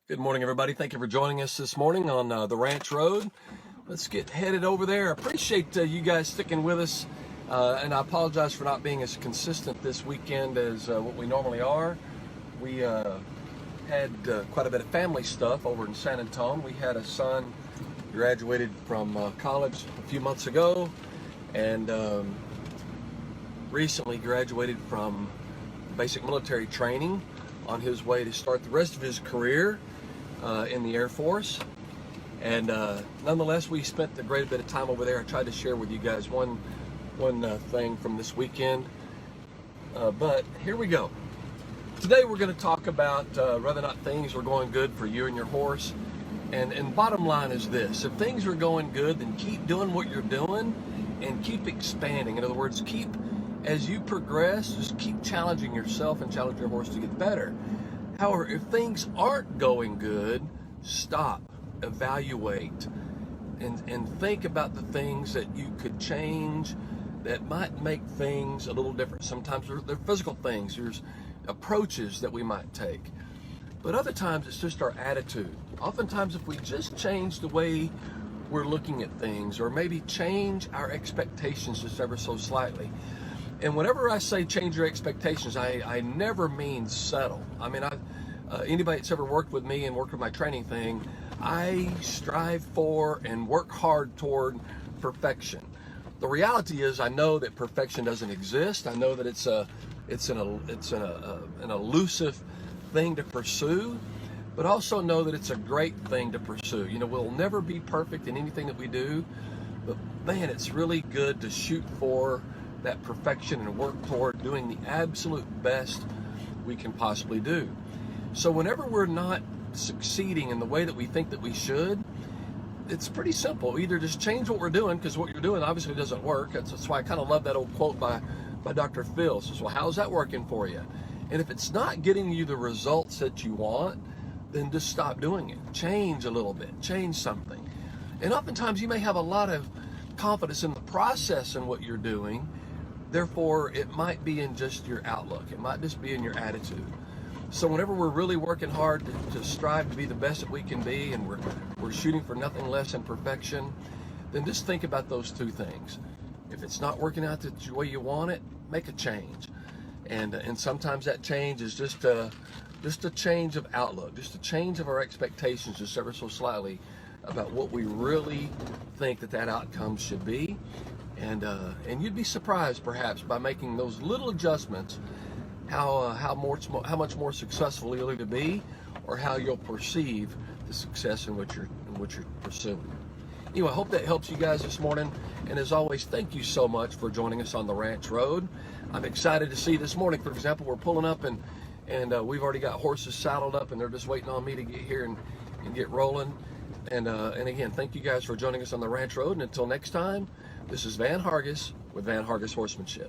Good morning, everybody. Thank you for joining us this morning on the Ranch Road. Let's get headed over there. Appreciate you guys sticking with us, and I apologize for not being as consistent this weekend as what we normally are. We had quite a bit of family stuff over in San Antonio. We had a son graduated from college a few months ago, and recently graduated from basic military training on his way to start the rest of his career in the Air Force. And nonetheless, we spent a great bit of time over there. I tried to share with you guys one thing from this weekend, but here we go. Today we're going to talk about whether or not things are going good for you and your horse. And bottom line is this: if things are going good, then keep doing what you're doing and keep expanding. In other words, as you progress, just keep challenging yourself and challenge your horse to get better. However, if things aren't going good, stop, evaluate, and think about the things that you could change that might make things a little different. Sometimes they're physical things. There's approaches that we might take. But other times it's just our attitude. Oftentimes if we just change the way we're looking at things, or maybe change our expectations just ever so slightly. And whenever I say change your expectations, I never mean settle. I mean, anybody that's ever worked with me and worked with my training thing, I strive for and work hard toward perfection. The reality is, I know that perfection doesn't exist. I know that it's an elusive thing to pursue, but also know that it's a great thing to pursue. You know, we'll never be perfect in anything that we do, but man, it's really good to shoot for that perfection and work toward doing the absolute best we can possibly do. So whenever we're not succeeding in the way that we think that we should, it's pretty simple. Either just change what we're doing, because what you're doing obviously doesn't work. That's why I kind of love that old quote by Dr. Phil. Says, well, how's that working for you? And if it's not getting you the results that you want, then just stop doing it. Change a little bit, change something. And oftentimes you may have a lot of confidence in the process and what you're doing. Therefore, it might be in just your outlook. It might just be in your attitude. So whenever we're really working hard to strive to be the best that we can be, and we're shooting for nothing less than perfection, then just think about those two things. If it's not working out the way you want it, make a change. And sometimes that change is just a change of outlook, just a change of our expectations just ever so slightly about what we really think that outcome should be. And you'd be surprised, perhaps, by making those little adjustments, how much more successful you'll either be, or how you'll perceive the success in what you're pursuing. Anyway, I hope that helps you guys this morning. And as always, thank you so much for joining us on the Ranch Road. I'm excited to see this morning, for example, we're pulling up and we've already got horses saddled up, and they're just waiting on me to get here and get rolling. And again, thank you guys for joining us on the Ranch Road. And until next time, this is Van Hargis with Van Hargis Horsemanship.